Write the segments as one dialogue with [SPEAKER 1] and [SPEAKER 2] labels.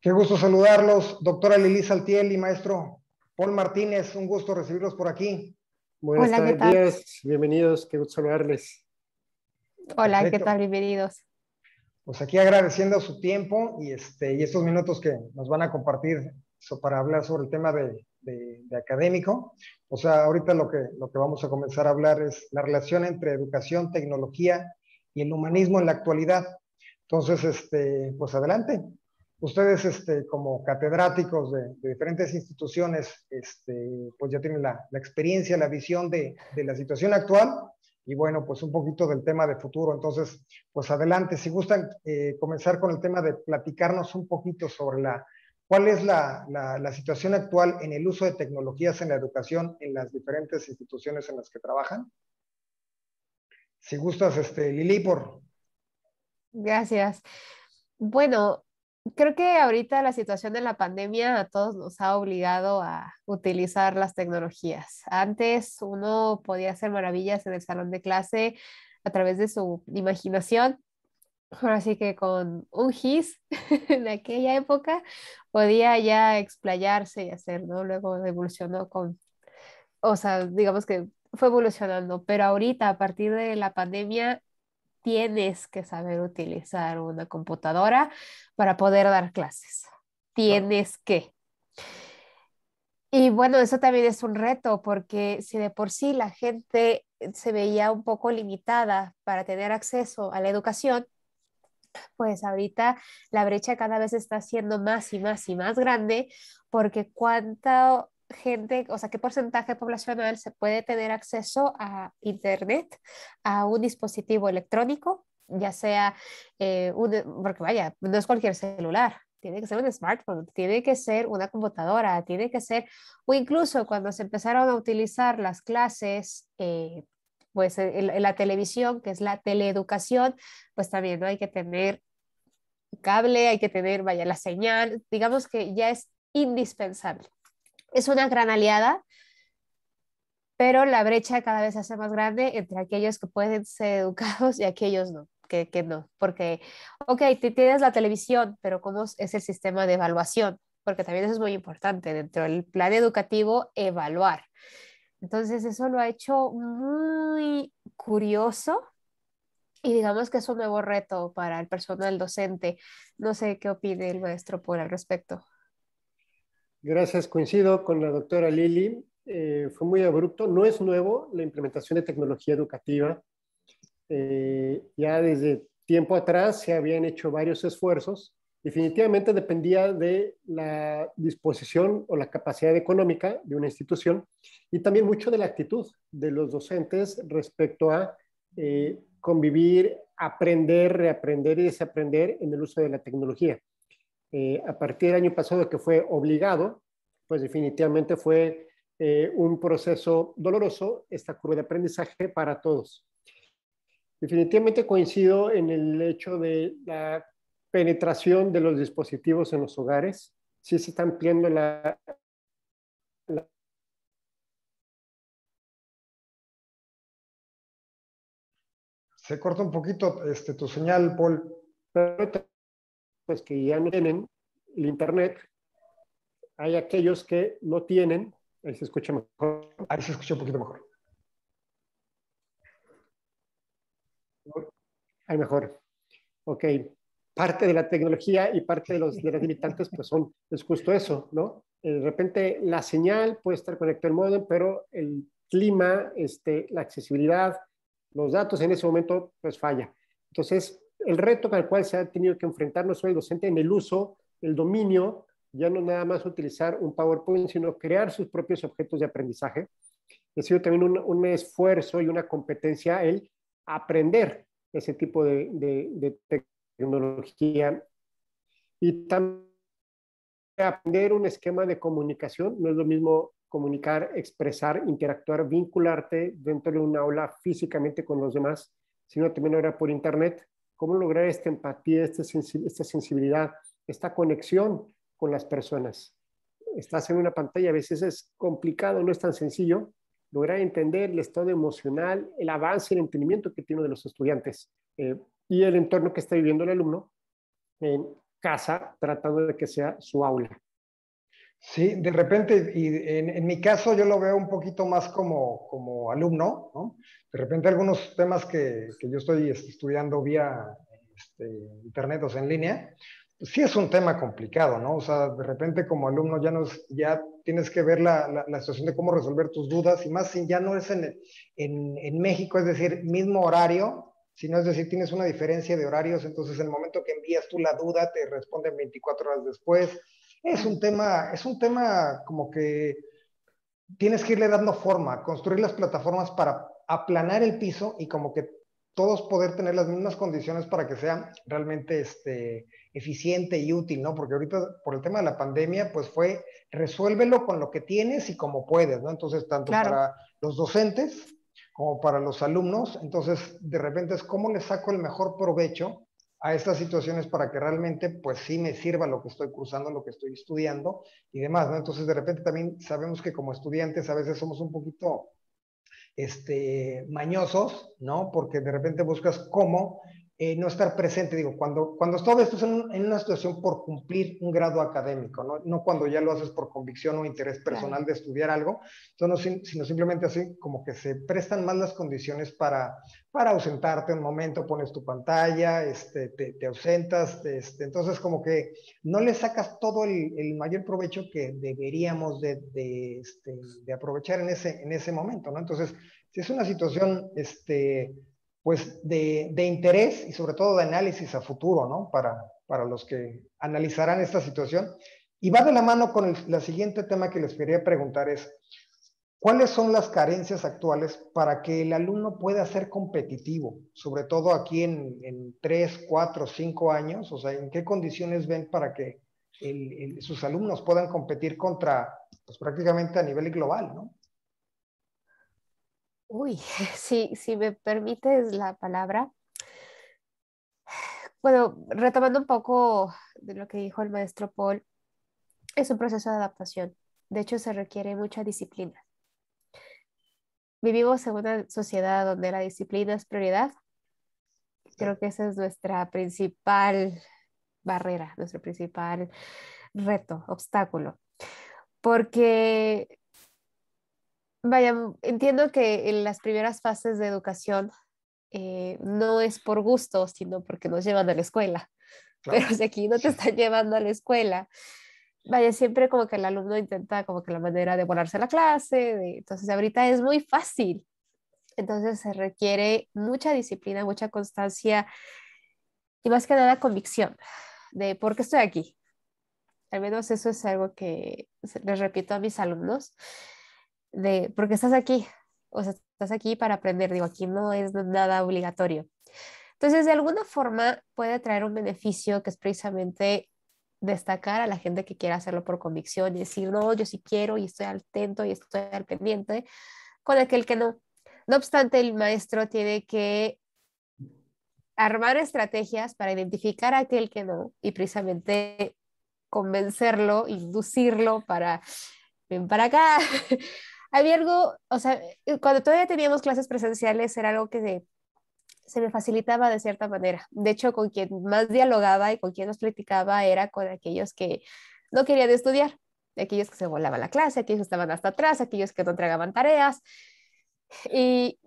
[SPEAKER 1] Qué gusto saludarlos, doctora Lili Saltiel y maestro Paul Martínez. Un gusto recibirlos por aquí.
[SPEAKER 2] Buenos
[SPEAKER 3] Hola, ¿qué tal?
[SPEAKER 2] días, bienvenidos, qué gusto saludarles.
[SPEAKER 3] Hola, ¿qué tal?
[SPEAKER 1] Perfecto.
[SPEAKER 3] Bienvenidos.
[SPEAKER 1] Pues aquí agradeciendo su tiempo y estos minutos que nos van a compartir para hablar sobre el tema de académico. O sea, ahorita lo que vamos a comenzar a hablar es la relación entre educación, tecnología y el humanismo en la actualidad. Entonces, pues adelante. Ustedes, como catedráticos de diferentes instituciones, pues ya tienen la experiencia, la visión de la situación actual y bueno, pues un poquito del tema de futuro. Entonces, pues adelante, si gustan comenzar con el tema de platicarnos un poquito sobre cuál es la situación actual en el uso de tecnologías en la educación en las diferentes instituciones en las que trabajan. Si gustas, Lili, por...
[SPEAKER 3] Gracias. Bueno, creo que ahorita la situación de la pandemia a todos nos ha obligado a utilizar las tecnologías. Antes uno podía hacer maravillas en el salón de clase a través de su imaginación. Ahora sí que con un GIS en aquella época podía ya explayarse y hacer, ¿no? Luego evolucionó o sea, digamos que fue evolucionando, pero ahorita a partir de la pandemia tienes que saber utilizar una computadora para poder dar clases.
[SPEAKER 1] Claro.
[SPEAKER 3] Tienes que. Y bueno, eso también es un reto porque si de por sí la gente se veía un poco limitada para tener acceso a la educación, pues ahorita la brecha cada vez está siendo más y más y más grande porque cuánta gente, o sea, qué porcentaje poblacional se puede tener acceso a Internet, a un dispositivo electrónico, ya sea porque vaya, no es cualquier celular. Tiene que ser un smartphone, tiene que ser una computadora, tiene que ser, o incluso cuando se empezaron a utilizar las clases, pues en la televisión, que es la teleeducación, pues también no hay que tener cable, hay que tener, vaya, la señal, digamos que ya es indispensable. Es una gran aliada, pero la brecha cada vez se hace más grande entre aquellos que pueden ser educados y aquellos no, que no, porque, ok, tienes la televisión, pero ¿cómo es el sistema de evaluación? Porque también eso es muy importante, dentro del plan educativo, evaluar. Entonces, eso lo ha hecho muy curioso y digamos que es un nuevo reto para el personal docente. No sé qué opine el maestro por al respecto.
[SPEAKER 2] Gracias, coincido con la doctora Lili. Fue muy abrupto, no es nuevo la implementación de tecnología educativa. Ya desde tiempo atrás se habían hecho varios esfuerzos. Definitivamente dependía de la disposición o la capacidad económica de una institución y también mucho de la actitud de los docentes respecto a convivir, aprender, reaprender y desaprender en el uso de la tecnología. A partir del año pasado, que fue obligado, pues definitivamente fue un proceso doloroso esta curva de aprendizaje para todos. Definitivamente coincido en el hecho de la penetración de los dispositivos en los hogares. Sí se está ampliando la
[SPEAKER 1] Se corta un poquito tu señal, Paul.
[SPEAKER 2] pues que ya no tienen el internet. Hay aquellos que no tienen, ahí se escucha mejor.
[SPEAKER 1] Ahí se escucha un poquito mejor.
[SPEAKER 2] Ahí mejor. Ok. Parte de la tecnología y parte de las limitantes pues es justo eso, ¿no? De repente la señal puede estar conectada al módem, pero el clima, la accesibilidad, los datos en ese momento pues falla. Entonces, el reto al cual se ha tenido que enfrentar no solo el docente en el uso, el dominio, ya no nada más utilizar un PowerPoint, sino crear sus propios objetos de aprendizaje. Ha sido también un esfuerzo y una competencia el aprender ese tipo de tecnología y también aprender un esquema de comunicación. No es lo mismo comunicar, expresar, interactuar, vincularte dentro de un aula físicamente con los demás, sino también ahora por internet. ¿Cómo lograr esta empatía, esta sensibilidad, esta conexión con las personas? Estás en una pantalla, a veces es complicado, no es tan sencillo lograr entender el estado emocional, el avance, el entendimiento que tiene de los estudiantes y el entorno que está viviendo el alumno. casa tratando de que sea su aula.
[SPEAKER 1] Sí, de repente, y en mi caso yo lo veo un poquito más como alumno, ¿no? De repente algunos temas que yo estoy estudiando vía este, internet, o sea, en línea, pues sí es un tema complicado, ¿no? O sea, de repente como alumno ya tienes que ver la situación de cómo resolver tus dudas, y más si ya no es en México, es decir, mismo horario, sino es decir, tienes una diferencia de horarios, entonces el momento que envías tú la duda, te responden 24 horas después. Es un tema como que tienes que irle dando forma, construir las plataformas para aplanar el piso y como que todos poder tener las mismas condiciones para que sea realmente eficiente y útil, ¿no? Porque ahorita por el tema de la pandemia, pues fue resuélvelo con lo que tienes y como puedes, ¿no? Entonces, tanto
[SPEAKER 3] Claro,
[SPEAKER 1] para los docentes como para los alumnos, entonces de repente es cómo le saco el mejor provecho a estas situaciones para que realmente pues sí me sirva lo que estoy cursando, lo que estoy estudiando y demás, ¿no? Entonces de repente también sabemos que como estudiantes a veces somos un poquito mañosos, ¿no? Porque de repente buscas cómo no estar presente. Digo, cuando todo esto es en una situación por cumplir un grado académico, ¿no? No cuando ya lo haces por convicción o interés
[SPEAKER 3] claro.
[SPEAKER 1] personal de estudiar algo, sino simplemente así como que se prestan más las condiciones para ausentarte un momento, pones tu pantalla, te ausentas, entonces como que no le sacas todo el mayor provecho que deberíamos de aprovechar en ese momento, ¿no? Entonces, si es una situación, pues, de interés y sobre todo de análisis a futuro, ¿no? Para los que analizarán esta situación. Y va de la mano con el siguiente tema que les quería preguntar es, ¿cuáles son las carencias actuales para que el alumno pueda ser competitivo? Sobre todo aquí en 3, 4, 5 años, o sea, ¿en qué condiciones ven para que sus alumnos puedan competir contra, pues prácticamente a nivel global, ¿no?
[SPEAKER 3] Uy, si me permites la palabra. Bueno, retomando un poco de lo que dijo el maestro Paul, es un proceso de adaptación. De hecho, se requiere mucha disciplina. Vivimos en una sociedad donde la disciplina es prioridad. Creo que esa es nuestra principal barrera, nuestro principal reto, obstáculo. Porque, vaya, entiendo que en las primeras fases de educación no es por gusto, sino porque nos llevan a la escuela. Pero
[SPEAKER 1] Claro.
[SPEAKER 3] si aquí no te están llevando a la escuela, vaya, siempre como que el alumno intenta como que la manera de volarse la clase, entonces ahorita es muy fácil. Entonces se requiere mucha disciplina, mucha constancia y más que nada convicción de por qué estoy aquí. Al menos eso es algo que les repito a mis alumnos, de por qué estás aquí. O sea, estás aquí para aprender. Digo, aquí no es nada obligatorio. Entonces, de alguna forma puede traer un beneficio que es precisamente destacar a la gente que quiera hacerlo por convicción y decir, no, yo sí quiero y estoy atento y estoy al pendiente, con aquel que no. No obstante, el maestro tiene que armar estrategias para identificar a aquel que no y precisamente convencerlo, inducirlo para, ven para acá. Había algo, o sea, cuando todavía teníamos clases presenciales era algo que se me facilitaba de cierta manera. De hecho, con quien más dialogaba y con quien nos platicaba era con aquellos que no querían estudiar, aquellos que se volaban la clase, aquellos que estaban hasta atrás, aquellos que no entregaban tareas. Y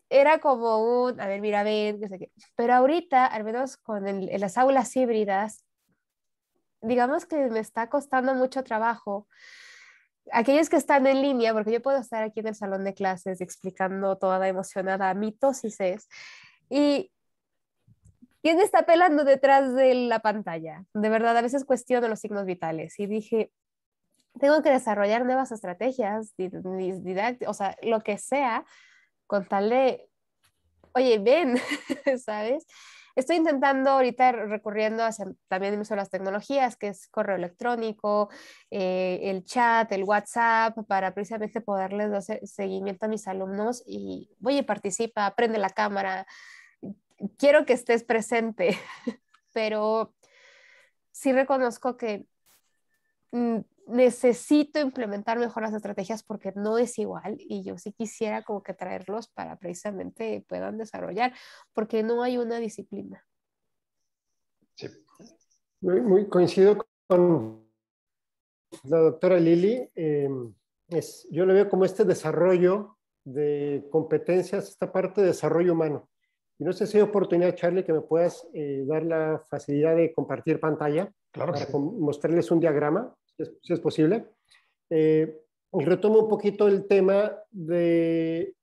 [SPEAKER 3] era como un, a ver, mira, ven, qué sé qué. Pero ahorita, al menos en las aulas híbridas, digamos que me está costando mucho trabajo. Aquellos que están en línea, porque yo puedo estar aquí en el salón de clases explicando toda emocionada mitosis y ¿quién está pelando detrás de la pantalla? De verdad, a veces cuestiono los signos vitales y dije, tengo que desarrollar nuevas estrategias, o sea, lo que sea, con tal de, oye, ven, ¿sabes? Estoy intentando ahorita recurriendo hacia también el uso de las tecnologías, que es correo electrónico, el chat, el WhatsApp, para precisamente poderles dar seguimiento a mis alumnos y, oye, participa, prende la cámara, quiero que estés presente, pero sí reconozco que necesito implementar mejor las estrategias porque no es igual y yo sí quisiera como que traerlos para precisamente puedan desarrollar, porque no hay una disciplina.
[SPEAKER 1] Sí.
[SPEAKER 2] Muy coincido con la doctora Lili. Yo le veo como este desarrollo de competencias, esta parte de desarrollo humano. Y no sé si hay oportunidad, Charlie, que me puedas dar la facilidad de compartir pantalla
[SPEAKER 1] Claro que
[SPEAKER 2] para
[SPEAKER 1] sí.
[SPEAKER 2] mostrarles un diagrama, si es posible. Y retomo un poquito el tema de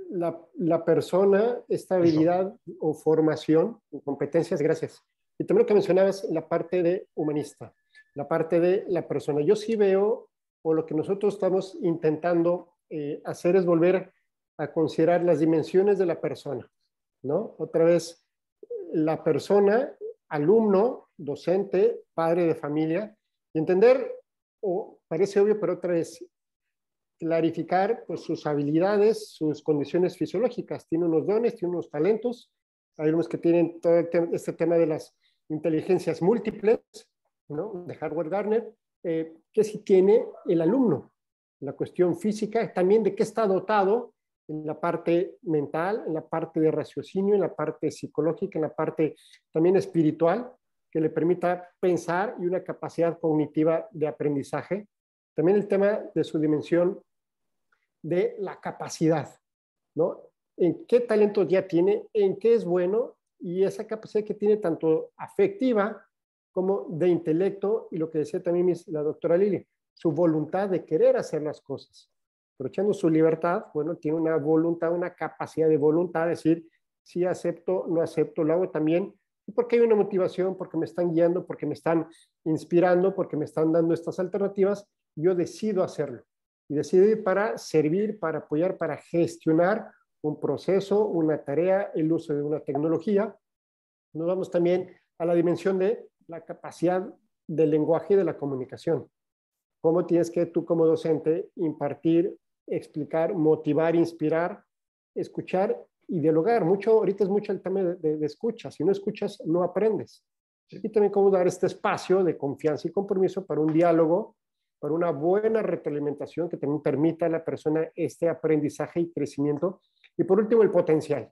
[SPEAKER 2] la persona, esta habilidad o formación, o competencias, gracias. Y también lo que mencionabas, la parte de humanista, la parte de la persona. Yo sí veo, o lo que nosotros estamos intentando hacer es volver a considerar las dimensiones de la persona, ¿no? Otra vez, la persona, alumno, docente, padre de familia, y entender, o parece obvio, pero otra vez, clarificar pues, sus habilidades, sus condiciones fisiológicas. Tiene unos dones, tiene unos talentos. Hay unos que tienen todo este tema de las inteligencias múltiples, ¿no? De Howard Gardner, que sí tiene el alumno. La cuestión física, también de qué está dotado en la parte mental, en la parte de raciocinio, en la parte psicológica, en la parte también espiritual, que le permita pensar y una capacidad cognitiva de aprendizaje. También el tema de su dimensión de la capacidad, ¿no? En qué talentos ya tiene, en qué es bueno y esa capacidad que tiene tanto afectiva como de intelecto y lo que decía también la doctora Lili, su voluntad de querer hacer las cosas. Aprovechando su libertad, bueno, tiene una voluntad, una capacidad de voluntad, de decir, sí acepto, no acepto, lo hago también, porque hay una motivación, porque me están guiando, porque me están inspirando, porque me están dando estas alternativas, yo decido hacerlo. Y decido ir para servir, para apoyar, para gestionar un proceso, una tarea, el uso de una tecnología. Nos vamos también a la dimensión de la capacidad del lenguaje y de la comunicación. Cómo tienes que tú como docente impartir, explicar, motivar, inspirar, escuchar y dialogar. Ahorita es mucho el tema de escucha. Si no escuchas, no aprendes. Sí. Y también cómo dar este espacio de confianza y compromiso para un diálogo, para una buena retroalimentación que también permita a la persona este aprendizaje y crecimiento. Y por último, el potencial,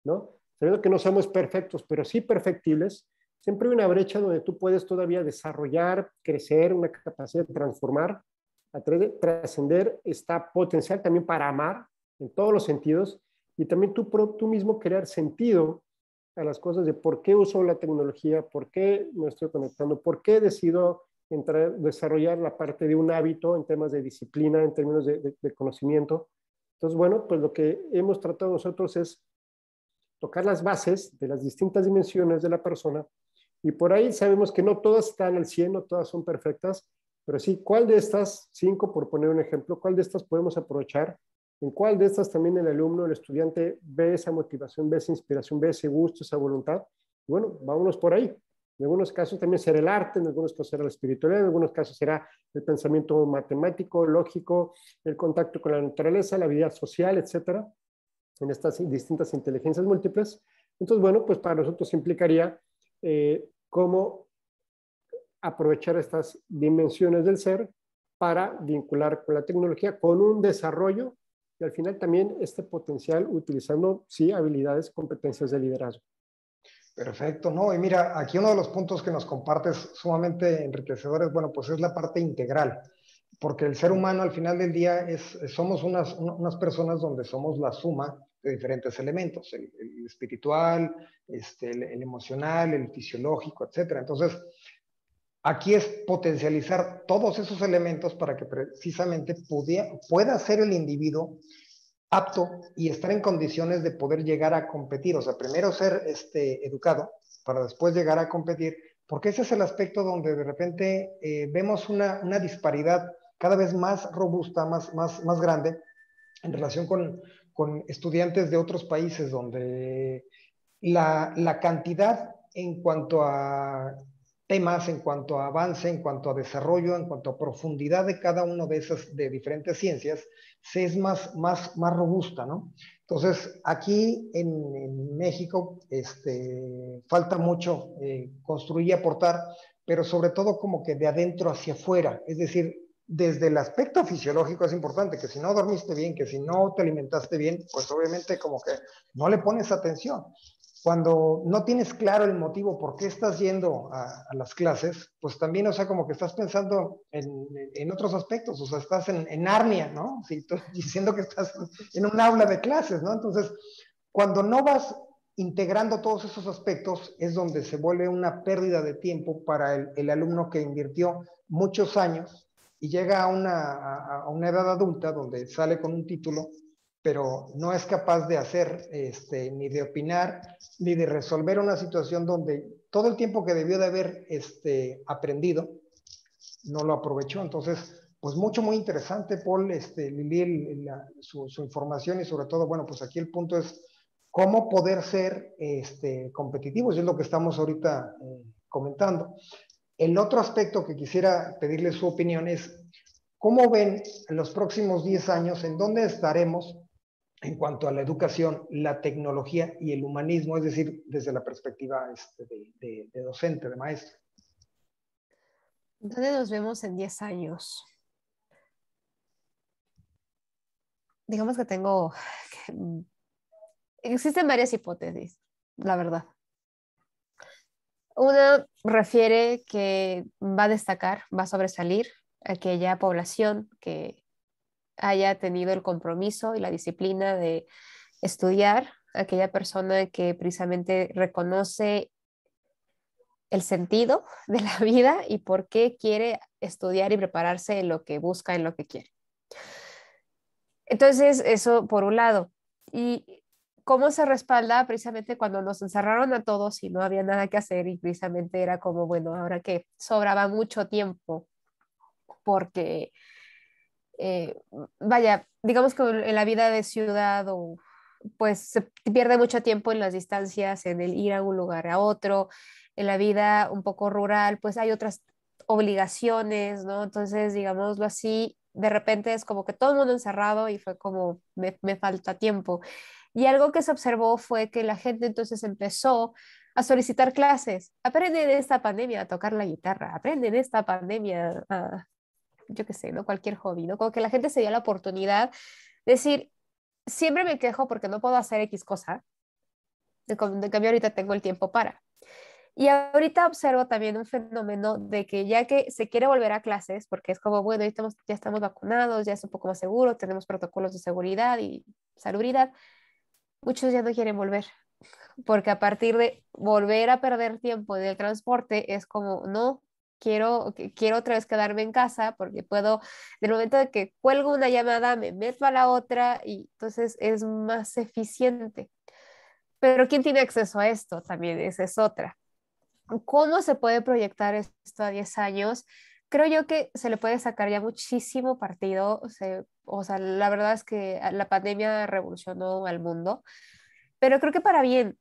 [SPEAKER 2] ¿no? Sabiendo que no somos perfectos, pero sí perfectibles, siempre hay una brecha donde tú puedes todavía desarrollar, crecer, una capacidad de transformar, a través de trascender, está potencial también para amar en todos los sentidos y también tú mismo crear sentido a las cosas de por qué uso la tecnología, por qué me estoy conectando, por qué decido desarrollar la parte de un hábito en temas de disciplina, en términos de conocimiento. Entonces, bueno, pues lo que hemos tratado nosotros es tocar las bases de las distintas dimensiones de la persona y por ahí sabemos que no todas están al 100, no todas son perfectas, pero sí, ¿cuál de estas 5, por poner un ejemplo, cuál de estas podemos aprovechar? ¿En cuál de estas también el alumno, el estudiante ve esa motivación, ve esa inspiración, ve ese gusto, esa voluntad? Y bueno, vámonos por ahí. En algunos casos también será el arte, en algunos casos será la espiritualidad, en algunos casos será el pensamiento matemático, lógico, el contacto con la naturaleza, la habilidad social, etcétera, en estas distintas inteligencias múltiples. Entonces, bueno, pues para nosotros implicaría cómo aprovechar estas dimensiones del ser para vincular con la tecnología, con un desarrollo y al final también este potencial utilizando, sí, habilidades, competencias de liderazgo.
[SPEAKER 1] Perfecto, ¿no? Y mira, aquí uno de los puntos que nos compartes sumamente enriquecedores, bueno, pues es la parte integral, porque el ser humano al final del día somos unas personas donde somos la suma de diferentes elementos, el espiritual, el emocional, el fisiológico, etcétera. Entonces, aquí es potencializar todos esos elementos para que precisamente pueda ser el individuo apto y estar en condiciones de poder llegar a competir. O sea, primero ser educado para después llegar a competir, porque ese es el aspecto donde de repente vemos una disparidad cada vez más robusta, más grande en relación con estudiantes de otros países donde la cantidad en cuanto a temas, en cuanto a avance, en cuanto a desarrollo, en cuanto a profundidad de cada uno de esas de diferentes ciencias, se es más robusta, ¿no? Entonces, aquí en México falta mucho construir y aportar, pero sobre todo como que de adentro hacia afuera, es decir, desde el aspecto fisiológico es importante, que si no dormiste bien, que si no te alimentaste bien, pues obviamente como que no le pones atención. cuando no tienes claro el motivo por qué estás yendo a las clases, pues también, o sea, como que estás pensando en otros aspectos, o sea, estás en Narnia, ¿no? Sí, diciendo que estás en un aula de clases, ¿no? Entonces, cuando no vas integrando todos esos aspectos, es donde se vuelve una pérdida de tiempo para el alumno que invirtió muchos años y llega a una edad adulta donde sale con un título, pero no es capaz de hacer, ni de opinar, ni de resolver una situación donde todo el tiempo que debió de haber aprendido, no lo aprovechó. Entonces, pues muy interesante, Paul, Lili, su información y sobre todo, bueno, pues aquí el punto es cómo poder ser competitivos, y es lo que estamos ahorita comentando. El otro aspecto que quisiera pedirle su opinión es, ¿cómo ven en los próximos 10 años en dónde estaremos en cuanto a la educación, la tecnología y el humanismo, es decir, desde la perspectiva de docente, de maestro?
[SPEAKER 3] ¿Dónde nos vemos en 10 años? Digamos que tengo, existen varias hipótesis, la verdad. Una refiere que va a destacar, va a sobresalir aquella población que haya tenido el compromiso y la disciplina de estudiar, aquella persona que precisamente reconoce el sentido de la vida y por qué quiere estudiar y prepararse en lo que busca, en lo que quiere. Entonces, eso por un lado. ¿Y cómo se respalda? Precisamente cuando nos encerraron a todos y no había nada que hacer y precisamente era como, bueno, ahora que sobraba mucho tiempo porque, eh, vaya, digamos que en la vida de ciudad o pues se pierde mucho tiempo en las distancias, en el ir a un lugar a otro, en la vida un poco rural, pues hay otras obligaciones, ¿no? Entonces, digámoslo así, de repente es como que todo el mundo encerrado y fue como, me falta tiempo. Y algo que se observó fue que la gente entonces empezó a solicitar clases. Aprende en esta pandemia a tocar la guitarra, aprende en esta pandemia a, yo qué sé, ¿no? Cualquier hobby, ¿no? Como que la gente se dio la oportunidad de decir, siempre me quejo porque no puedo hacer X cosa, de cambio ahorita tengo el tiempo para. Y ahorita observo también un fenómeno de que ya que se quiere volver a clases, porque es como, bueno, ya estamos vacunados, ya es un poco más seguro, tenemos protocolos de seguridad y salubridad, muchos ya no quieren volver, porque a partir de volver a perder tiempo en el transporte es como, no, quiero otra vez quedarme en casa porque puedo, del momento de que cuelgo una llamada, me meto a la otra y entonces es más eficiente. Pero ¿quién tiene acceso a esto? También esa es otra. ¿Cómo se puede proyectar esto a 10 años? Creo yo que se le puede sacar ya muchísimo partido. O sea, la verdad es que la pandemia revolucionó al mundo, pero creo que para bien.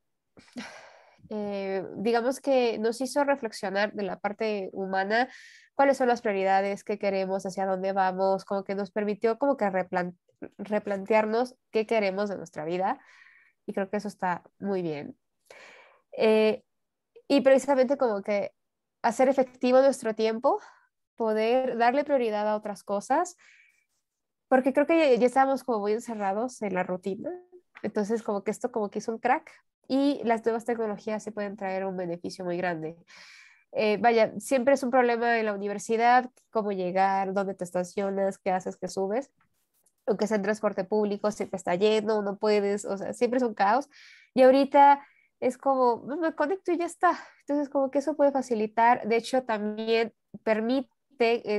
[SPEAKER 3] Digamos que nos hizo reflexionar de la parte humana, cuáles son las prioridades, qué queremos, hacia dónde vamos, como que nos permitió como que replantearnos qué queremos de nuestra vida y creo que eso está muy bien. Eh, y precisamente como que hacer efectivo nuestro tiempo, poder darle prioridad a otras cosas, porque creo que ya estábamos como muy encerrados en la rutina, entonces como que esto como que hizo un crack y las nuevas tecnologías se pueden traer un beneficio muy grande. Vaya, siempre es un problema en la universidad, cómo llegar, dónde te estacionas, qué haces, qué subes, aunque sea en transporte público, siempre está lleno, no puedes, o sea, siempre es un caos. Y ahorita es como, "No, me conecto y ya está". Entonces, como que eso puede facilitar, de hecho, también permite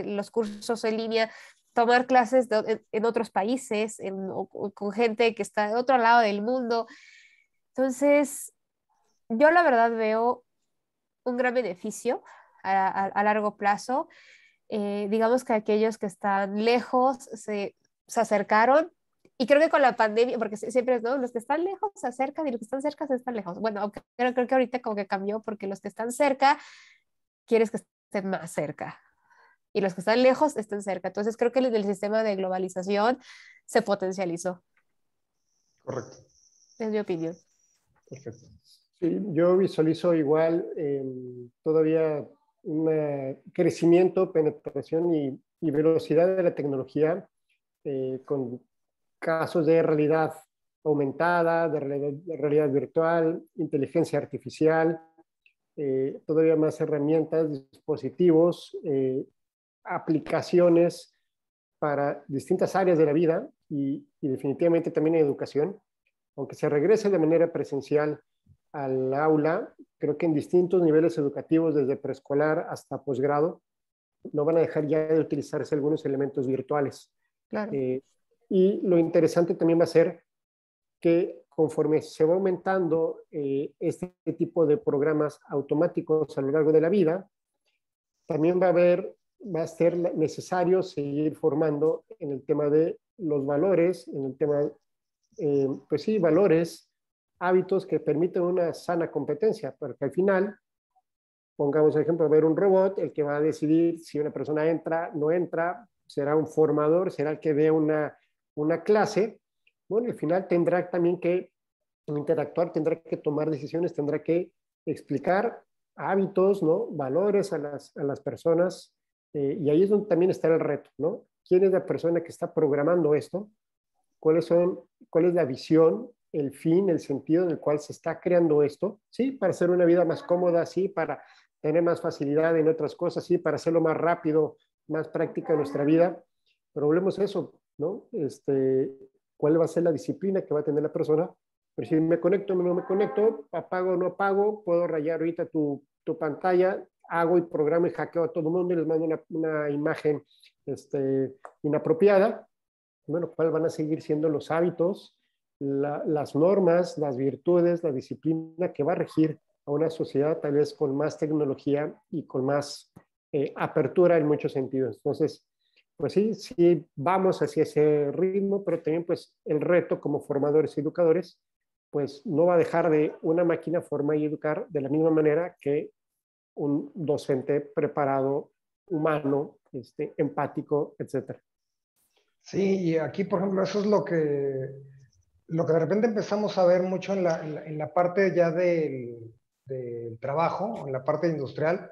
[SPEAKER 3] los cursos en línea tomar clases en otros países, o con gente que está de otro lado del mundo. Entonces, yo la verdad veo un gran beneficio a largo plazo. Digamos que aquellos que están lejos se acercaron y creo que con la pandemia, porque siempre es, ¿no? Los que están lejos se acercan y los que están cerca se están lejos. Bueno, aunque creo que ahorita como que cambió porque los que están cerca quieres que estén más cerca y los que están lejos estén cerca. Entonces creo que el sistema de globalización se potencializó,
[SPEAKER 1] Correcto.
[SPEAKER 3] es mi opinión.
[SPEAKER 1] Perfecto.
[SPEAKER 2] Sí, yo visualizo igual todavía un crecimiento, penetración y velocidad de la tecnología con casos de realidad aumentada, de realidad virtual, inteligencia artificial, todavía más herramientas, dispositivos, aplicaciones para distintas áreas de la vida y definitivamente también en educación. Aunque se regrese de manera presencial al aula, creo que en distintos niveles educativos, desde preescolar hasta posgrado, no van a dejar ya de utilizarse algunos elementos virtuales.
[SPEAKER 3] Claro.
[SPEAKER 2] Y lo interesante también va a ser que conforme se va aumentando este tipo de programas automáticos a lo largo de la vida, también va a ser necesario seguir formando en el tema de los valores, en el tema, pues sí, valores, hábitos que permiten una sana competencia, porque al final, pongamos el ejemplo, ver un robot, el que va a decidir si una persona entra, no entra, será un formador, será el que dé una clase. Bueno, al final tendrá también que interactuar, tendrá que tomar decisiones, tendrá que explicar hábitos, ¿no? Valores a las personas, y ahí es donde también está el reto, ¿no? ¿Quién es la persona que está programando esto? ¿Cuál es la visión, el fin, el sentido en el cual se está creando esto? Sí, para hacer una vida más cómoda, sí, para tener más facilidad en otras cosas, sí, para hacerlo más rápido, más práctica en nuestra vida. Pero volvemos a eso, ¿no? ¿Cuál va a ser la disciplina que va a tener la persona? Pero si me conecto o no me conecto, apago o no apago, puedo rayar ahorita tu pantalla, hago y programo y hackeo a todo el mundo y les mando una imagen inapropiada. Bueno, ¿cuáles van a seguir siendo los hábitos, las normas, las virtudes, la disciplina que va a regir a una sociedad tal vez con más tecnología y con más apertura en muchos sentidos? Entonces, pues sí, sí vamos hacia ese ritmo, pero también pues el reto como formadores y educadores, pues no va a dejar de una máquina formar y educar de la misma manera que un docente preparado, humano, empático, etcétera.
[SPEAKER 1] Sí, y aquí, por ejemplo, eso es lo que de repente empezamos a ver mucho en la parte ya del trabajo, en la parte industrial,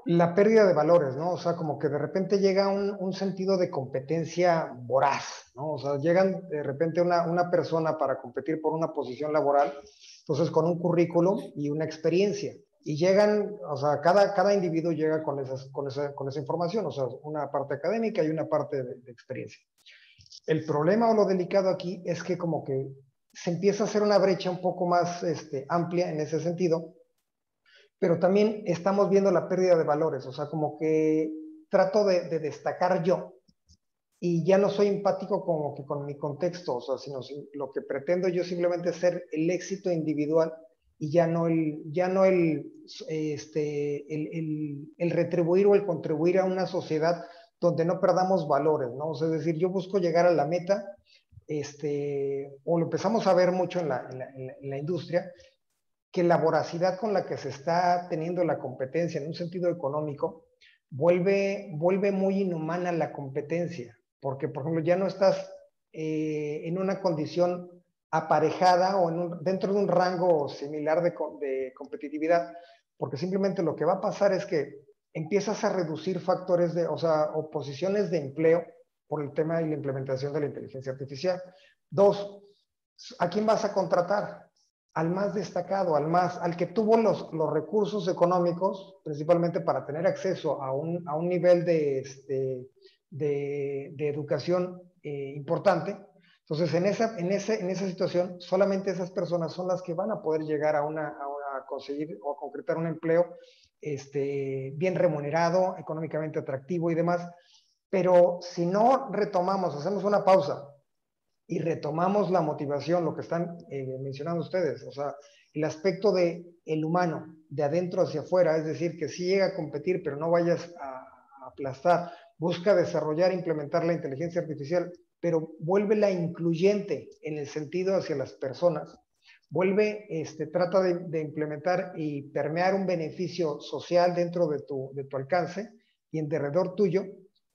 [SPEAKER 1] la pérdida de valores, ¿no? O sea, como que de repente llega un sentido de competencia voraz, ¿no? O sea, llegan de repente una persona para competir por una posición laboral, entonces con un currículum y una experiencia. Y llegan, o sea, cada individuo llega con esa información, o sea, una parte académica y una parte de experiencia. El problema o lo delicado aquí es que como que se empieza a hacer una brecha un poco más amplia en ese sentido, pero también estamos viendo la pérdida de valores, o sea, como que trato de destacar yo y ya no soy empático como que con mi contexto, o sea, sino lo que pretendo yo simplemente es ser el éxito individual y el retribuir o el contribuir a una sociedad donde no perdamos valores, ¿no? O sea, es decir, yo busco llegar a la meta, o lo empezamos a ver mucho en la industria, que la voracidad con la que se está teniendo la competencia en un sentido económico vuelve muy inhumana la competencia, porque por ejemplo ya no estás en una condición aparejada o dentro de un rango similar de competitividad, porque simplemente lo que va a pasar es que empiezas a reducir factores o posiciones de empleo por el tema de la implementación de la inteligencia artificial. Dos, ¿a quién vas a contratar? Al más destacado, al que tuvo los recursos económicos, principalmente para tener acceso a un nivel de educación importante. Entonces, en esa situación, solamente esas personas son las que van a poder llegar a conseguir o a concretar un empleo bien remunerado, económicamente atractivo y demás. Pero si no retomamos, hacemos una pausa y retomamos la motivación, lo que están mencionando ustedes, o sea, el aspecto de el humano, de adentro hacia afuera, es decir, que sí llega a competir, pero no vayas a aplastar, busca desarrollar e implementar la inteligencia artificial, pero vuélvela incluyente en el sentido hacia las personas, trata de implementar y permear un beneficio social dentro de tu alcance y en derredor tuyo,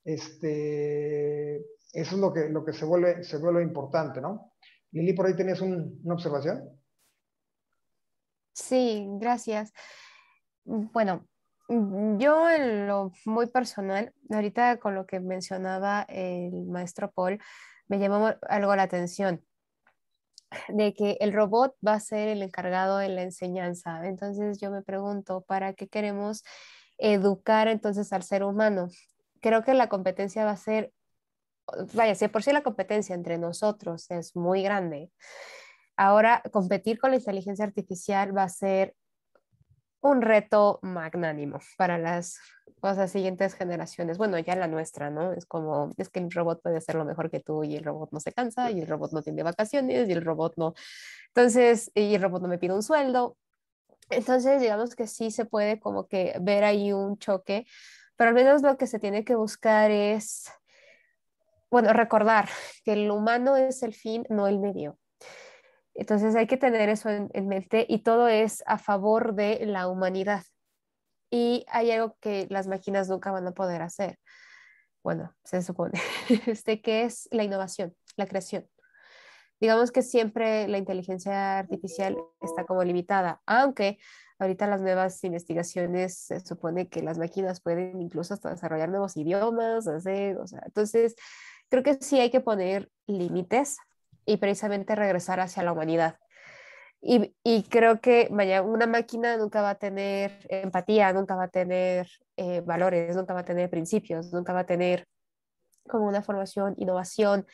[SPEAKER 1] eso es lo que se vuelve importante, ¿no? Lili, por ahí tenías una observación.
[SPEAKER 3] Sí, gracias. Bueno, yo en lo muy personal, ahorita con lo que mencionaba el maestro Paul, me llamó algo la atención. de que el robot va a ser el encargado de la enseñanza. Entonces yo me pregunto, ¿para qué queremos educar entonces al ser humano? Creo que la competencia va a ser, vaya, si de por sí la competencia entre nosotros es muy grande, ahora competir con la inteligencia artificial va a ser un reto magnánimo para las, o sea, siguientes generaciones. Bueno, ya la nuestra, ¿no? Es como, es que el robot puede hacer lo mejor que tú y el robot no se cansa y el robot no tiene vacaciones y el robot no. Entonces, y el robot no me pide un sueldo. Entonces, digamos que sí se puede como que ver ahí un choque, pero al menos lo que se tiene que buscar es, bueno, recordar que el humano es el fin, no el medio. Entonces hay que tener eso en mente y todo es a favor de la humanidad. Y hay algo que las máquinas nunca van a poder hacer. Bueno, se supone, que es la innovación, la creación. Digamos que siempre la inteligencia artificial está como limitada, aunque ahorita las nuevas investigaciones se supone que las máquinas pueden incluso hasta desarrollar nuevos idiomas, hacer, o sea, entonces creo que sí hay que poner límites y precisamente regresar hacia la humanidad. Y creo que, vaya, una máquina nunca va a tener empatía, nunca va a tener valores, nunca va a tener principios, nunca va a tener como una formación, innovación,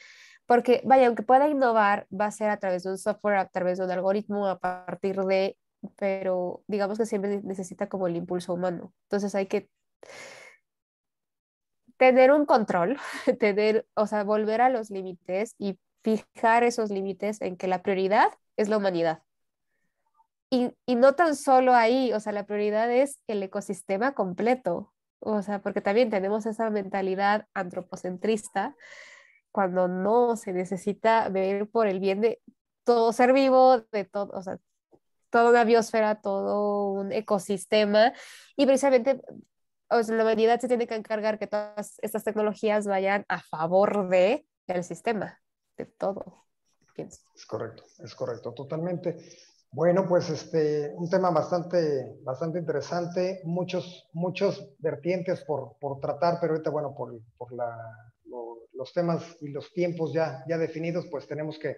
[SPEAKER 3] porque, vaya, aunque pueda innovar, va a ser a través de un software, a través de un algoritmo, a partir de, pero digamos que siempre necesita como el impulso humano. Entonces hay que tener un control, tener, o sea, volver a los límites y fijar esos límites en que la prioridad es la humanidad. Y no tan solo ahí, o sea, la prioridad es el ecosistema completo, o sea, porque también tenemos esa mentalidad antropocentrista cuando no se necesita ver por el bien de todo ser vivo, de todo, o sea, toda una biosfera, todo un ecosistema, y precisamente, o sea, la humanidad se tiene que encargar que todas estas tecnologías vayan a favor de el sistema, de todo, pienso.
[SPEAKER 1] Es correcto, totalmente. Bueno, pues un tema bastante interesante, muchos vertientes por tratar, pero ahorita, bueno, los temas y los tiempos ya definidos, pues tenemos que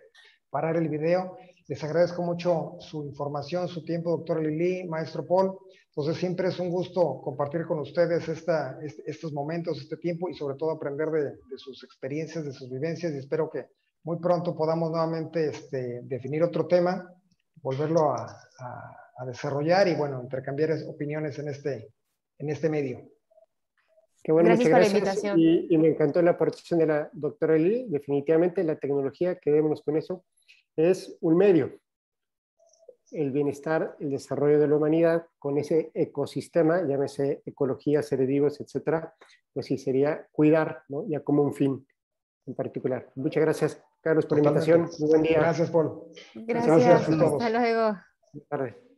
[SPEAKER 1] parar el video. Les agradezco mucho su información, su tiempo, doctor Lili, maestro Paul. Entonces siempre es un gusto compartir con ustedes estos momentos, este tiempo y sobre todo aprender de sus experiencias, de sus vivencias y espero que muy pronto podamos nuevamente definir otro tema, volverlo a desarrollar y bueno, intercambiar opiniones en este medio.
[SPEAKER 2] Qué bueno,
[SPEAKER 3] Gracias
[SPEAKER 2] muchas
[SPEAKER 3] por la
[SPEAKER 2] gracias.
[SPEAKER 3] invitación.
[SPEAKER 2] Y me encantó la aportación de la doctora Eli. Definitivamente la tecnología, quedémonos con eso, es un medio. El bienestar, el desarrollo de la humanidad con ese ecosistema, llámese ecología, seres vivos, etcétera, pues sí, sería cuidar, ¿no? Ya como un fin en particular. Muchas gracias, Carlos, por la
[SPEAKER 1] Totalmente.
[SPEAKER 2] invitación. Muy buen día.
[SPEAKER 1] Gracias, Paul.
[SPEAKER 3] Gracias,
[SPEAKER 1] A todos.
[SPEAKER 3] hasta luego.
[SPEAKER 2] Buenas tardes.